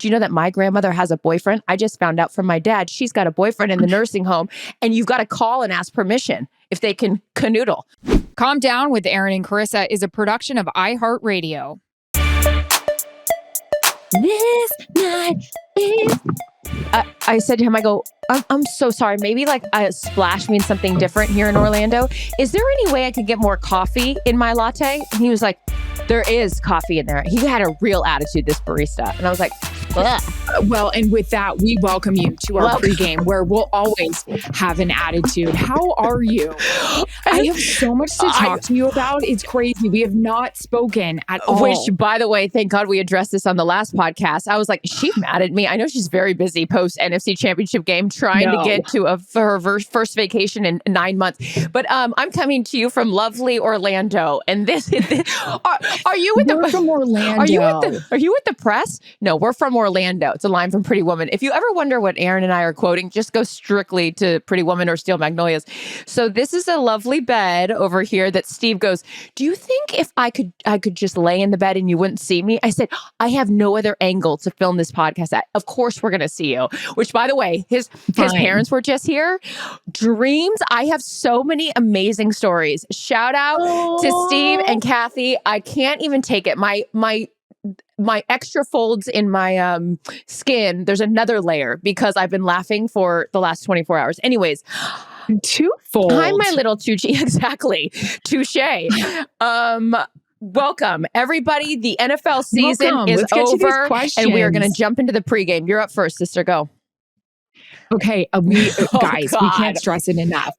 do you know that my grandmother has a boyfriend? I just found out from my dad. She's got a boyfriend in the nursing home, and you've got to call and ask permission if they can canoodle. Calm Down with Erin and Charissa is a production of iHeartRadio. This night is... I said to him, I go, I'm so sorry. Maybe like a splash means something different here in Orlando. Is there any way I could get more coffee in my latte? And he was like, there is coffee in there. He had a real attitude, this barista. And I was like, ugh. Well, and with that, we welcome you to our pregame where we'll always have an attitude. How are you? I have so much to talk to you about. It's crazy. We have not spoken at all. Which, by the way, thank God we addressed this on the last podcast. I was like, is she mad at me? I know she's very busy post NFC Championship game trying to get to her first vacation in 9 months. But I'm coming to you from lovely Orlando. And this are you with We're from Orlando. Are you with the press? No, we're from Orlando. It's a line from Pretty Woman. If you ever wonder what Erin and I are quoting, just go strictly to Pretty Woman or Steel Magnolias. So this is a lovely bed over here that Steve goes, do you think if I could just lay in the bed and you wouldn't see me? I said, I have no other angle to film this podcast at. Of course we're going to see you. Which, by the way, his parents were just here. Dreams. I have so many amazing stories. Shout out to Steve and Kathy. I can't even take it. My extra folds in my skin, there's another layer because I've been laughing for the last 24 hours. Anyways, twofold. I'm my little touche. Exactly. Touche. Welcome, everybody. The NFL season is over, and we are going to jump into the pregame. You're up first, sister. Go. Okay, we can't stress it enough.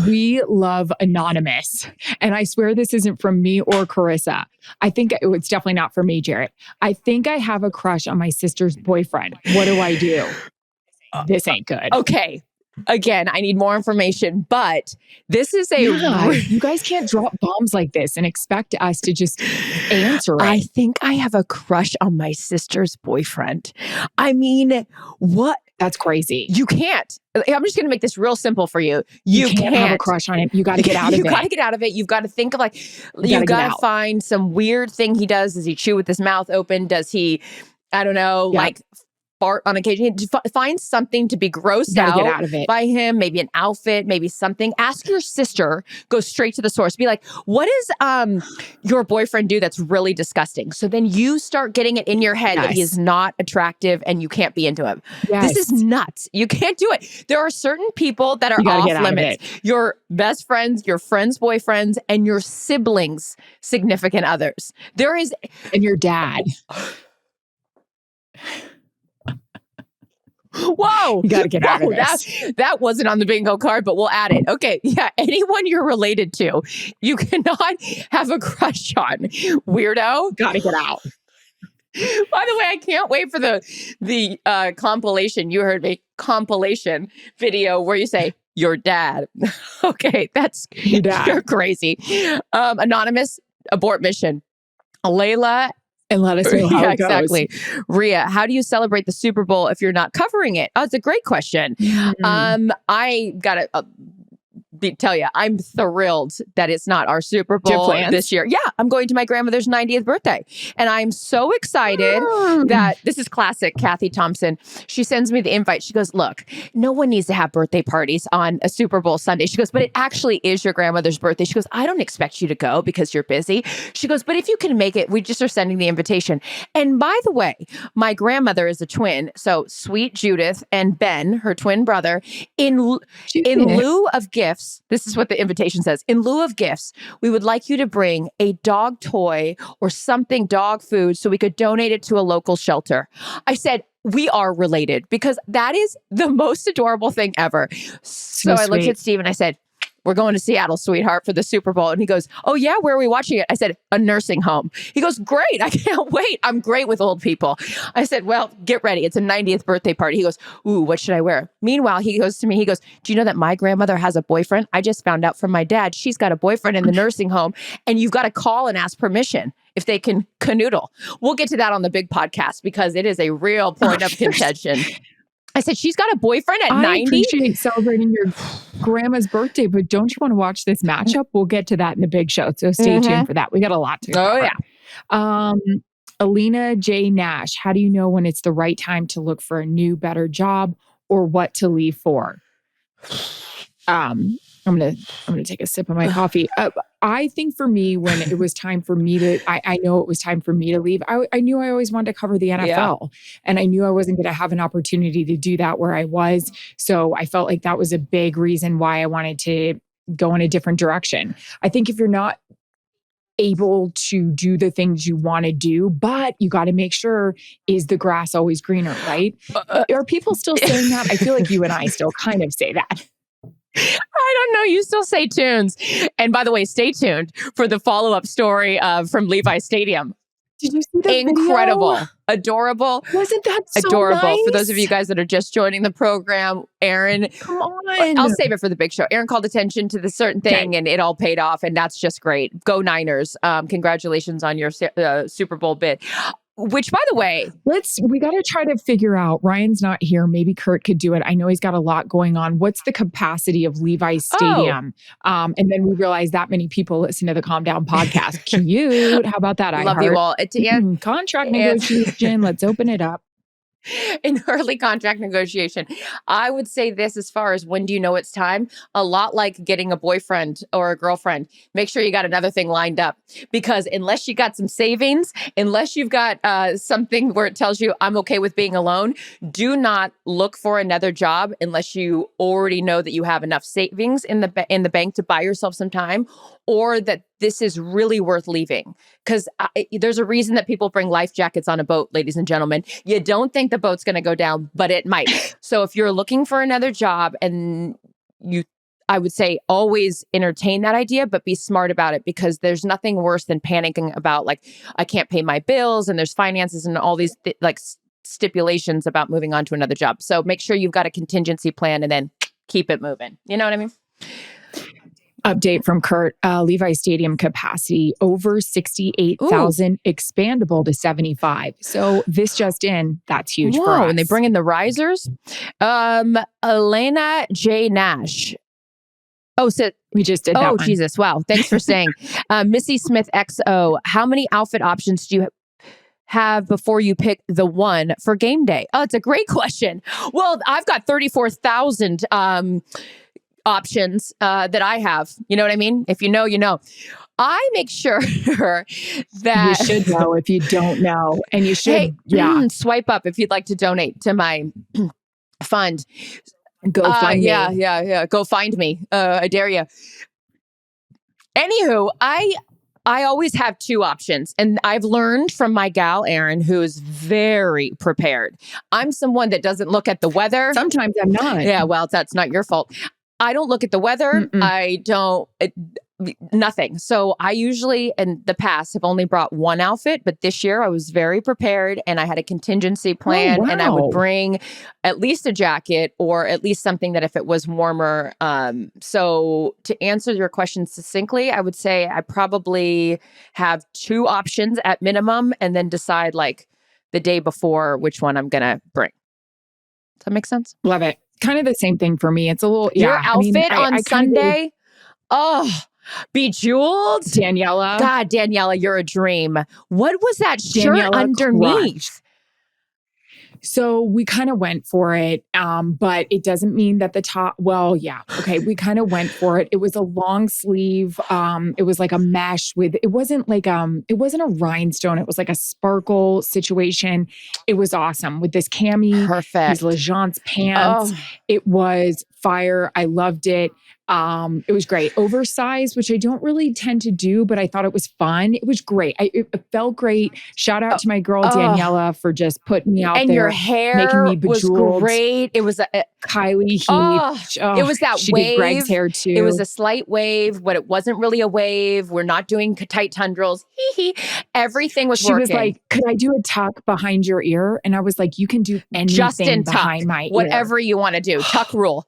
We love Anonymous. And I swear this isn't from me or Charissa. I think it's definitely not for me, Jarrett. I think I have a crush on my sister's boyfriend. What do I do? This ain't good. Okay. Again, I need more information, but this is you guys can't drop bombs like this and expect us to just answer it. I think I have a crush on my sister's boyfriend. I mean, what? That's crazy. You can't. I'm just going to make this real simple for you. You can't have a crush on him. You got to get out of it. You got to get out of it. You've got to think of you got to find some weird thing he does. Does he chew with his mouth open? Does he, I don't know, fart on occasion? Find something to be grossed out of it by him. Maybe an outfit, maybe something. Ask your sister. Go straight to the source. Be like, what does your boyfriend do that's really disgusting? So then you start getting it in your head that he is not attractive and you can't be into him. Yes. This is nuts. You can't do it. There are certain people that are off limits. Your best friends, your friends' boyfriends, and your siblings' significant others. And your dad. Whoa. You got to get out of this. That wasn't on the bingo card, but we'll add it. Okay. Yeah. Anyone you're related to, you cannot have a crush on. Weirdo. Got to get out. By the way, I can't wait for the compilation. You heard me. Compilation video where you say, your dad. Okay. That's your dad. You're crazy. Anonymous, abort mission. Layla. And let us know how it goes. Exactly. Rhea, how do you celebrate the Super Bowl if you're not covering it? Oh, it's a great question. I got to tell you, I'm thrilled that it's not our Super Bowl this year. Yeah, I'm going to my grandmother's 90th birthday. And I'm so excited that this is classic Kathy Thompson. She sends me the invite. She goes, look, no one needs to have birthday parties on a Super Bowl Sunday. She goes, but it actually is your grandmother's birthday. She goes, I don't expect you to go because you're busy. She goes, but if you can make it, we just are sending the invitation. And by the way, my grandmother is a twin. So sweet Judith and Ben, her twin brother, in lieu of gifts, this is what the invitation says. In lieu of gifts, we would like you to bring a dog toy or something dog food so we could donate it to a local shelter. I said, we are related because that is the most adorable thing ever. So I looked at Steve and I said, we're going to Seattle, sweetheart, for the Super Bowl. And he goes, oh yeah, where are we watching it? I said, a nursing home. He goes, great. I can't wait. I'm great with old people. I said, well, get ready. It's a 90th birthday party. He goes, ooh, what should I wear? Meanwhile, he goes to me, he goes, do you know that my grandmother has a boyfriend? I just found out from my dad. She's got a boyfriend in the nursing home and you've got to call and ask permission if they can canoodle. We'll get to that on the big podcast because it is a real point of contention. I said, she's got a boyfriend at 90? I appreciate celebrating your grandma's birthday, but don't you want to watch this matchup? We'll get to that in the big show. So stay tuned for that. We got a lot to cover. Oh, yeah. Alina J. Nash, how do you know when it's the right time to look for a new, better job or what to leave for? I'm gonna take a sip of my coffee. I think for me, when it was time for me to, I know it was time for me to leave. I knew I always wanted to cover the NFL, and I knew I wasn't going to have an opportunity to do that where I was. So I felt like that was a big reason why I wanted to go in a different direction. I think if you're not able to do the things you want to do, but you got to make sure, is the grass always greener, right? Are people still saying that? I feel like you and I still kind of say that. I don't know. You still say tunes. And by the way, stay tuned for the follow-up story from Levi Stadium. Did you see the Incredible. video? Adorable. Wasn't that so adorable? Nice? For those of you guys that are just joining the program, Erin. Come on. I'll save it for the big show. Erin called attention to the certain thing and it all paid off. And that's just great. Go Niners. Congratulations on your Super Bowl bid. Which, by the way, we got to try to figure out, Ryan's not here. Maybe Kurt could do it. I know he's got a lot going on. What's the capacity of Levi's Stadium? And then we realized that many people listen to the Calm Down podcast. Cute. How about that? Love you all. Contract negotiation. Let's open it up. In early contract negotiation, I would say this as far as when do you know it's time? A lot like getting a boyfriend or a girlfriend. Make sure you got another thing lined up, because unless you got some savings, unless you've got something where it tells you I'm okay with being alone, do not look for another job unless you already know that you have enough savings in the bank to buy yourself some time, or that this is really worth leaving. Because there's a reason that people bring life jackets on a boat, ladies and gentlemen. You don't think the boat's going to go down, but it might. So if you're looking for another job, and I would say always entertain that idea, but be smart about it, because there's nothing worse than panicking about like, I can't pay my bills and there's finances and all these stipulations about moving on to another job. So make sure you've got a contingency plan and then keep it moving. You know what I mean? Update from Kurt, Levi Stadium capacity over 68,000, expandable to 75. So this just in, that's huge for us. And they bring in the risers. Elena J. Nash. Oh, so we just did that one. Jesus. Wow. Thanks for saying. Missy Smith XO, how many outfit options do you have before you pick the one for game day? Oh, it's a great question. Well, I've got 34,000 options that I have. You know what I mean? If you know, you know. I make sure that you should know if you don't know, and you should swipe up if you'd like to donate to my fund. Go find me. Yeah. Go find me. I dare you. Anywho, I always have two options, and I've learned from my gal Erin, who is very prepared. I'm someone that doesn't look at the weather. Sometimes I'm not. Yeah, well, that's not your fault. I don't look at the weather. I don't, nothing. So I usually, in the past, have only brought one outfit, but this year I was very prepared and I had a contingency plan, and I would bring at least a jacket or at least something that if it was warmer. So to answer your question succinctly, I would say I probably have two options at minimum, and then decide like the day before which one I'm going to bring. Does that make sense? Love it. Kind of the same thing for me. It's a little, your outfit on Sunday. Bejeweled. Daniela. God, Daniela, you're a dream. What was that shirt underneath? So we kind of went for it, but it doesn't mean that the top, we kind of went for it. It was a long sleeve. It was like a mesh it wasn't a rhinestone. It was like a sparkle situation. It was awesome with this cami, perfect, these Legence pants. It was fire. I loved it. It was great. Oversized, which I don't really tend to do, but I thought it was fun. It was great. It felt great. Shout out to my girl Daniela for just putting me out there. And your hair making me bejeweled. Was great. It was Kylie Heat. It was that she wave. Did Greg's hair too. It was a slight wave, but it wasn't really a wave. We're not doing tight tundrels. Everything was working. She was like, "Could I do a tuck behind your ear?" And I was like, "You can do anything just in behind tuck, my ear. Whatever you want to do. Tuck rule.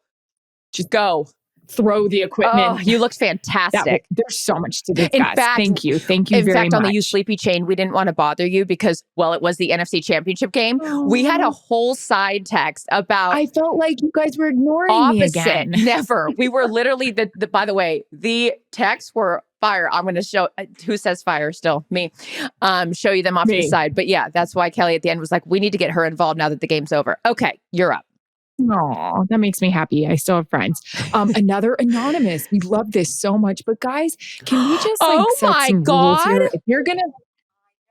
Just go." Throw the equipment. You looked fantastic. There's so much to discuss. Thank you very much. In fact, on the You Sleepy chain, we didn't want to bother you because, it was the NFC Championship game. We had a whole side text about. I felt like you guys were ignoring me again. Never. We were literally by the way, the texts were fire. I'm going to show, who says fire still? Me. Show you them off to the side. But yeah, that's why Kelly at the end was like, we need to get her involved now that the game's over. Okay, you're up. Oh, that makes me happy. I still have friends. Another anonymous. We love this so much. But guys, can we just set some rules here? If you're going to,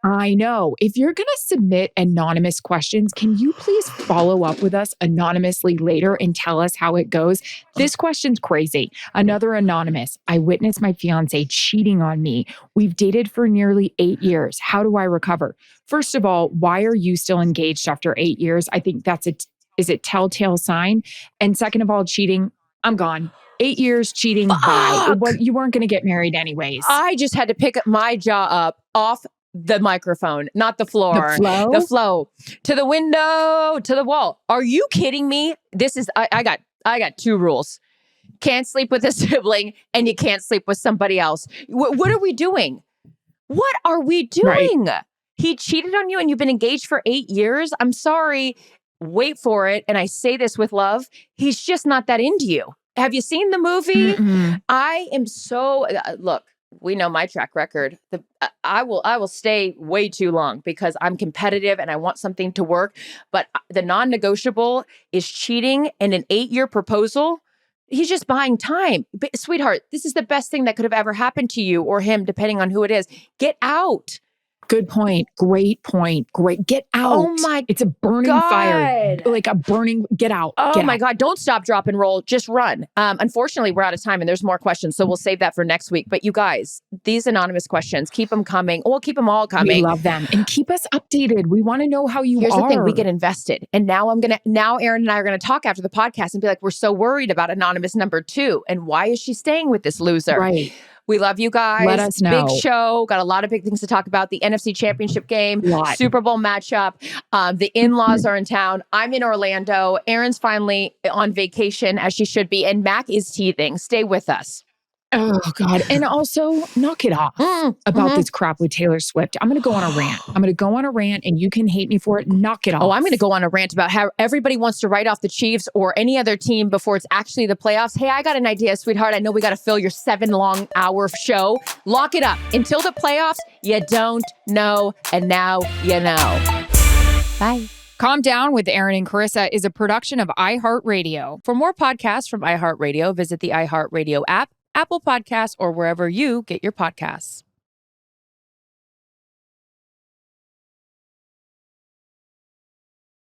I know. If you're going to submit anonymous questions, can you please follow up with us anonymously later and tell us how it goes? This question's crazy. Another anonymous. I witnessed my fiance cheating on me. We've dated for nearly 8 years. How do I recover? First of all, why are you still engaged after 8 years? I think that's is it telltale sign? And second of all, cheating, I'm gone. 8 years cheating, bye. Well, you weren't going to get married anyways. I just had to pick my jaw up off the microphone, not the floor. The flow. To the window, to the wall. Are you kidding me? This is, I got 2 rules. Can't sleep with a sibling and you can't sleep with somebody else. What are we doing? What are we doing? Right. He cheated on you and you've been engaged for 8 years. I'm sorry. Wait for it. And I say this with love. He's just not that into you. Have you seen the movie? Mm-mm. I am so, look, we know my track record. I will stay way too long because I'm competitive and I want something to work. But the non-negotiable is cheating and an 8-year proposal. He's just buying time. But, sweetheart, this is the best thing that could have ever happened to you or him, depending on who it is. Get out. Good point. Great point. Great. Get out. Oh my God. It's a burning fire. Like a burning, get out. Oh my God. Don't stop, drop, and roll. Just run. Unfortunately, we're out of time and there's more questions. So we'll save that for next week. But you guys, these anonymous questions, keep them coming. We'll keep them all coming. We love them. And keep us updated. We want to know how you are. Here's the thing. We get invested. And now Erin and I are going to talk after the podcast and be like, we're so worried about anonymous number 2. And why is she staying with this loser? Right. We love you guys. Let us know. Big show. Got a lot of big things to talk about. The NFC Championship game, Super Bowl matchup. The in-laws are in town. I'm in Orlando. Erin's finally on vacation, as she should be. And Mac is teething. Stay with us. Oh, God. And also, knock it off about this crap with Taylor Swift. I'm going to go on a rant. And you can hate me for it. Knock it off. Oh, I'm going to go on a rant about how everybody wants to write off the Chiefs or any other team before it's actually the playoffs. Hey, I got an idea, sweetheart. I know we got to fill your 7-long-hour show. Lock it up. Until the playoffs, you don't know. And now you know. Bye. Calm Down with Erin and Charissa is a production of iHeartRadio. For more podcasts from iHeartRadio, visit the iHeartRadio app, Apple Podcasts, or wherever you get your podcasts.